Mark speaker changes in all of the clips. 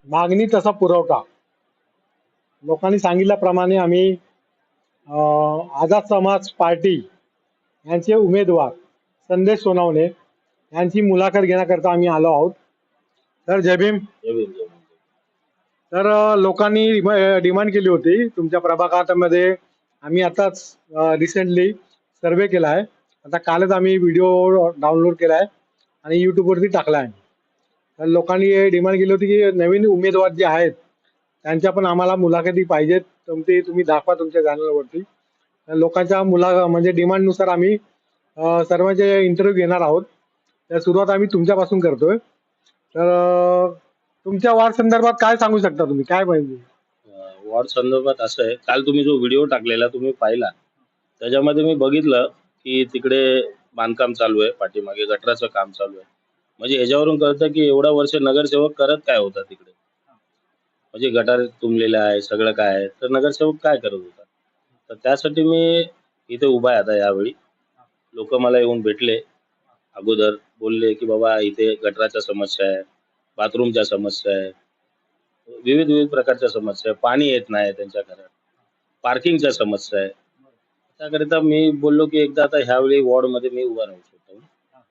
Speaker 1: मागणी तसा पुरवठा. लोकांनी सांगितल्याप्रमाणे आम्ही आझाद समाज पार्टी यांचे उमेदवार संदेश सोनवणे यांची मुलाखत घेण्याकरता आम्ही आलो आहोत. तर जय भीम. तर लोकांनी डिमांड केली होती तुमच्या प्रभागामध्ये. आम्ही आताच रिसेंटली सर्वे केला आहे. आता कालच आम्ही व्हिडिओ डाउनलोड केला आहे आणि यूट्यूबवरती टाकला आहे. तर लोकांनी डिमांड केली होती की नवीन उमेदवार जे आहेत त्यांच्या पण आम्हाला मुलाखती पाहिजेत. तुम्ही दाखवा तुमच्या चॅनलवरती. लोकांच्या म्हणजे डिमांडनुसार आम्ही सर्वांचे इंटरव्ह्यू घेणार आहोत. तर सुरुवात आम्ही तुमच्यापासून करतोय. तर तुमच्या वार्ड संदर्भात काय सांगू शकता तुम्ही, काय पाहिजे?
Speaker 2: वॉर्ड संदर्भात असं आहे, काल तुम्ही जो व्हिडिओ टाकलेला तुम्ही पाहिला, त्याच्यामध्ये मी बघितलं की तिकडे बांधकाम चालू आहे, पाठीमागे गटराचं काम चालू आहे. म्हणजे याच्यावरून कळतं की एवढा वर्ष नगरसेवक करत काय होता तिकडे. म्हणजे गटार तुंबलेलं आहे, सगळं काय आहे, तर नगरसेवक काय करत होता. तर त्यासाठी मी इथे उभा आहे आता. यावेळी लोक मला येऊन भेटले, अगोदर बोलले की बाबा इथे गटराच्या समस्या आहे, बाथरूमच्या समस्या आहे, विविध विविध प्रकारच्या समस्या आहे, पाणी येत नाही त्यांच्या घरात, पार्किंगच्या समस्या आहे. त्याकरिता मी बोललो की एकदा आता ह्यावेळी वॉर्डमध्ये मी उभा राहू शकतो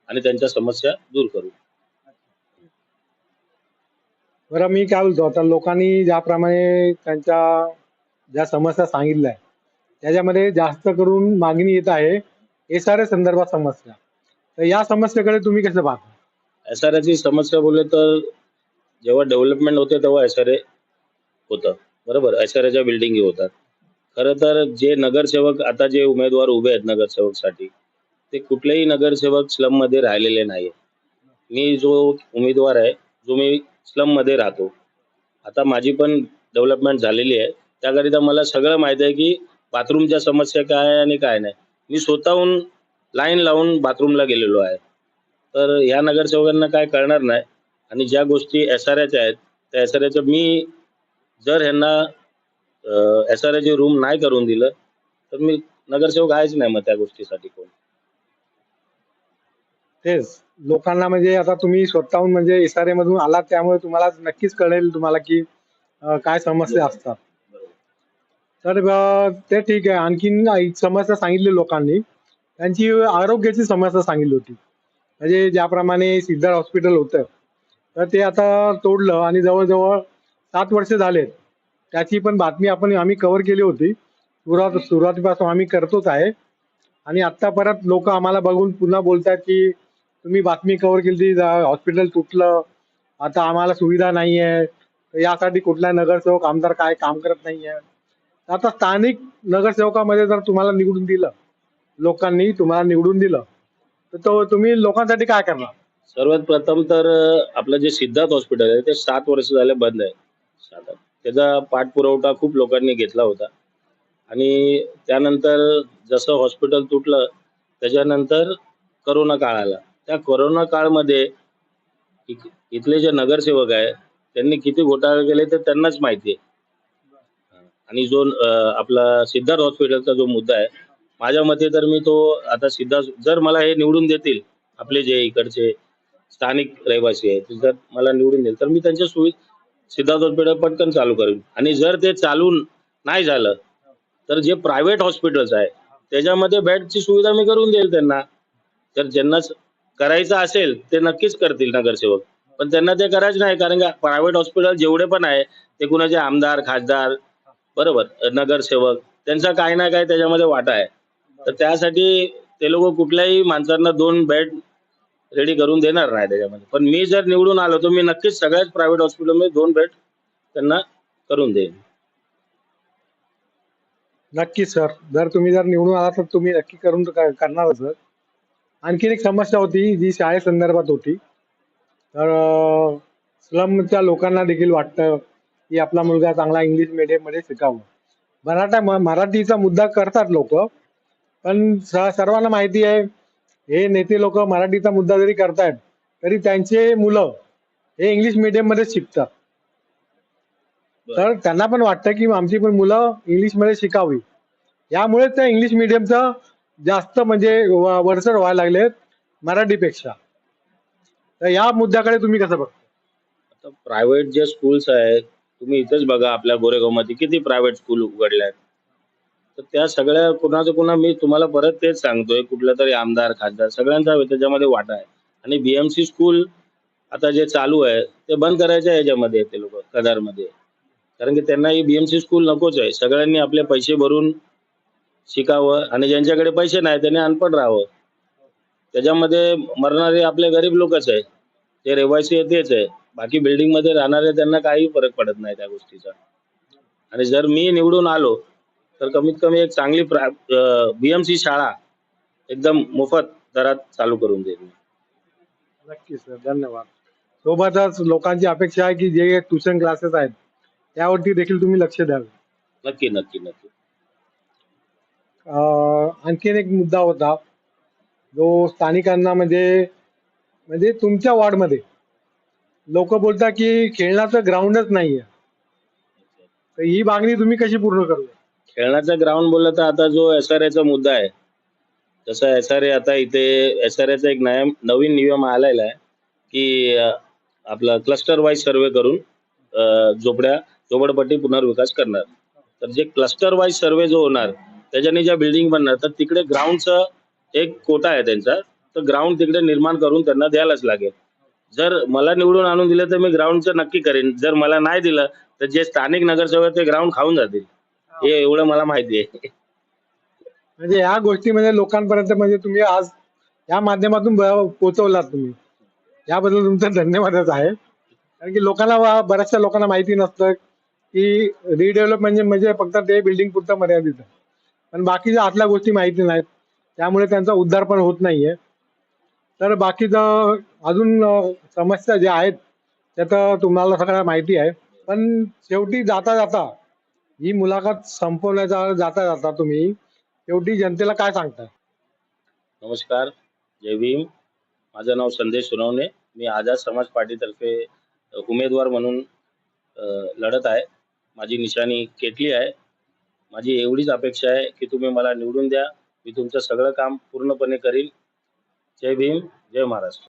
Speaker 2: आणि त्यांच्या समस्या दूर करू.
Speaker 1: बरं, मी काय बोलतो, आता लोकांनी ज्याप्रमाणे त्यांच्या ज्या समस्या सांगितल्या आहे त्याच्यामध्ये जास्त करून मागणी येत आहे SRA संदर्भात समस्या. तर या समस्येकडे तुम्ही कसं पाहता?
Speaker 2: SRAची समस्या बोलले तर जेव्हा डेव्हलपमेंट होते तेव्हा SRA होतं, बरोबर. SRAच्या बिल्डिंगी होतात. खरं तर जे नगरसेवक आता जे उमेदवार उभे आहेत नगरसेवकसाठी, ते कुठलेही नगरसेवक स्लम मध्ये राहिलेले नाही. मी जो उमेदवार आहे, जो मी स्लम मध्ये राहतो, आता माझी पण डेव्हलपमेंट झालेली आहे, त्याकरिता मला सगळं माहिती आहे की बाथरूमच्या समस्या काय आहे आणि काय नाही. मी स्वतःहून लाईन लावून बाथरूमला गेलेलो आहे. तर ह्या नगरसेवकांना काय कळणार नाही. आणि ज्या गोष्टी SRAच्या आहेत त्या SRAच्या मी जर ह्यांना SRAचे रूम नाही करून दिलं तर मी नगरसेवक आहेच नाही मग त्या गोष्टीसाठी कोण.
Speaker 1: तेच लोकांना म्हणजे आता तुम्ही स्वतःहून म्हणजे SRA मधून आलात त्यामुळे तुम्हाला नक्कीच कळेल तुम्हाला की काय समस्या असतात. तर ते ठीक आहे. आणखीन एक समस्या सांगितली लोकांनी, त्यांची आरोग्याची समस्या सांगितली होती. म्हणजे ज्याप्रमाणे सिद्धार्थ हॉस्पिटल होतं तर ते आता तोडलं आणि जवळजवळ 7 वर्ष झालेत. त्याची पण बातमी आम्ही कव्हर केली होती. सुरुवातीपासून आम्ही करतोच आहे. आणि आत्ता परत लोक आम्हाला बघून पुन्हा बोलतात की तुम्ही बातमी कव्हर केली, हॉस्पिटल तुटलं, आता आम्हाला सुविधा नाही आहे. तर यासाठी कुठला नगरसेवक आमदार काय काम करत नाही आहे. आता स्थानिक नगरसेवकामध्ये जर तुम्हाला निवडून दिलं, लोकांनी तुम्हाला निवडून दिलं, तर तुम्ही लोकांसाठी काय करणार?
Speaker 2: सर्वात प्रथम तर आपलं जे सिद्धार्थ हॉस्पिटल आहे ते 7 वर्ष झाले बंद आहे. त्याचा पाठपुरवठा खूप लोकांनी घेतला होता. आणि त्यानंतर जसं हॉस्पिटल तुटलं त्याच्यानंतर करोना काळ आला. त्या करोना काळमध्ये इथले जे नगरसेवक आहे त्यांनी किती घोटाळे केले ते त्यांनाच माहिती आहे. आणि जो आपला सिद्धार्थ हॉस्पिटलचा जो मुद्दा आहे, माझ्या मते तर मी तो आता सिद्धार्थ, जर मला हे निवडून देतील आपले जे इकडचे स्थानिक रहिवासी आहेत, जर मला निवडून देईल तर मी त्यांच्या सिद्धार्थ हॉस्पिटल पटकन चालू करेन. आणि जर ते चालून नाही झालं तर जे प्रायव्हेट हॉस्पिटल्स आहे त्याच्यामध्ये बेडची सुविधा मी करून देईल त्यांना. जर ज्यांना करायचं असेल ते नक्कीच करतील नगरसेवक, पण त्यांना ते करायचं नाही. कारण का प्रायव्हेट हॉस्पिटल जेवढे पण आहे ते कुणाचे आमदार, खासदार, बरोबर, नगरसेवक, त्यांचा काही ना काही त्याच्यामध्ये वाटा आहे. तर त्यासाठी ते लोक कुठल्याही माणसांना 2 बेड रेडी करून देणार नाही त्याच्यामध्ये. पण मी जर निवडून आलो तर मी नक्कीच सगळ्याच प्रायव्हेट हॉस्पिटलमध्ये 2 बेड त्यांना करून देईन.
Speaker 1: नक्की सर, जर निवडून आला तर तुम्ही नक्की करून करणारच सर. आणखीन एक समस्या होती जी शाळेसंदर्भात होती. तर स्लमच्या लोकांना देखील वाटतं की आपला मुलगा चांगला इंग्लिश मीडियममध्ये शिकावं. मराठीचा मुद्दा करतात लोक, पण सर्वांना माहिती आहे हे नेते लोक मराठीचा मुद्दा जरी करतायत तरी त्यांचे मुलं हे इंग्लिश मीडियममध्ये शिकतात. तर त्यांना पण वाटतं की आमची पण मुलं इंग्लिशमध्ये शिकावी. यामुळे त्या इंग्लिश मीडियमचं जास्त म्हणजे वरचढ व्हायला लागलेत मराठीपेक्षा. तर या मुद्द्याकडे तुम्ही कसं बघता?
Speaker 2: तर प्रायव्हेट जे स्कूल्स आहेत, तुम्ही इथेच बघा आपल्या गोरेगावमध्ये किती प्रायव्हेट स्कूल उघडल्या आहेत. तर त्या सगळ्या कुणाचं कुणा मी तुम्हाला परत तेच सांगतोय, कुठला तरी आमदार, खासदार सगळ्यांचा त्याच्यामध्ये वाटा आहे. आणि बीएमसी स्कूल आता जे चालू आहे ते बंद करायच्या ह्याच्यामध्ये आहेत ते लोक कदारमध्ये. कारण की त्यांना ही बीएमसी स्कूल नकोच आहे. सगळ्यांनी आपले पैसे भरून शिकावं आणि ज्यांच्याकडे पैसे नाही त्यांनी अनपढ राहावं. त्याच्यामध्ये मरणारे आपले गरीब लोकच आहे. ते रहिवासी आहे तेच आहे. बाकी बिल्डिंग मध्ये राहणारे त्यांना काही फरक पडत नाही त्या गोष्टीचा. आणि जर मी निवडून आलो तर कमीत कमी एक चांगली बीएमसी शाळा एकदम मोफत दरात चालू करून देईल मी.
Speaker 1: नक्कीच सर, धन्यवाद. सोबतच लोकांची अपेक्षा आहे की जे ट्युशन क्लासेस आहेत त्यावरती देखील तुम्ही लक्ष द्याल.
Speaker 2: नक्की नक्की नक्की.
Speaker 1: आणखीन एक मुद्दा होता जो स्थानिकांना म्हणजे म्हणजे तुमच्या वॉर्डमध्ये लोक बोलतात की खेळण्याचं ग्राउंडच नाहीये, तर ही मागणी तुम्ही कशी पूर्ण करू?
Speaker 2: खेळण्याचा ग्राउंड बोललं तर आता जो एसआरएचा मुद्दा आहे, जसा एसआरए आता इथे एसआरएचा एक नवीन नियम आलेला आहे की आपला क्लस्टर वाईज सर्वे करून झोपडपट्टी पुनर्विकास करणार. तर जे क्लस्टर वाईज सर्वे जो होणार त्याच्याने ज्या बिल्डिंग बनणार तर तिकडे ग्राउंडचं एक कोटा आहे त्यांचा, तर ग्राउंड तिकडे निर्माण करून त्यांना द्यायलाच लागेल. जर मला निवडून आणून दिलं तर मी ग्राउंडचं नक्की करेन. जर मला नाही दिलं तर जे स्थानिक नगरसेवक ते ग्राउंड खाऊन जातील. हे एवढं मला माहिती आहे.
Speaker 1: म्हणजे या गोष्टी म्हणजे लोकांपर्यंत म्हणजे तुम्ही आज या माध्यमातून पोहोचवलात तुम्ही, याबद्दल तुमचा धन्यवादच आहे. कारण की लोकांना बऱ्याचशा लोकांना माहिती नसतं की रिडेव्हलपमेंट म्हणजे फक्त ते बिल्डिंग पुरतं मर्यादित आहे, पण बाकीच्या आतल्या गोष्टी माहिती नाहीत, त्यामुळे त्यांचा उद्धार पण होत नाहीये. तर बाकीचं अजून समस्या ज्या आहेत त्या तर तुम्हाला सगळ्या माहिती आहे. पण शेवटी जाता जाता ही मुलाखत संपवण्याचा जाता जाता तुम्ही शेवटी जनतेला काय सांगता?
Speaker 2: नमस्कार, जय भीम. माझं नाव संदेश सोनवणे. मी आझाद समाज पार्टीतर्फे उमेदवार म्हणून लढत आहे. माझी निशाणी केटली आहे. माझी एवढीच अपेक्षा आहे की तुम्ही मला निवडून द्या. मी तुमचं सगळं काम पूर्णपणे करील. जय भीम, जय महाराष्ट्र.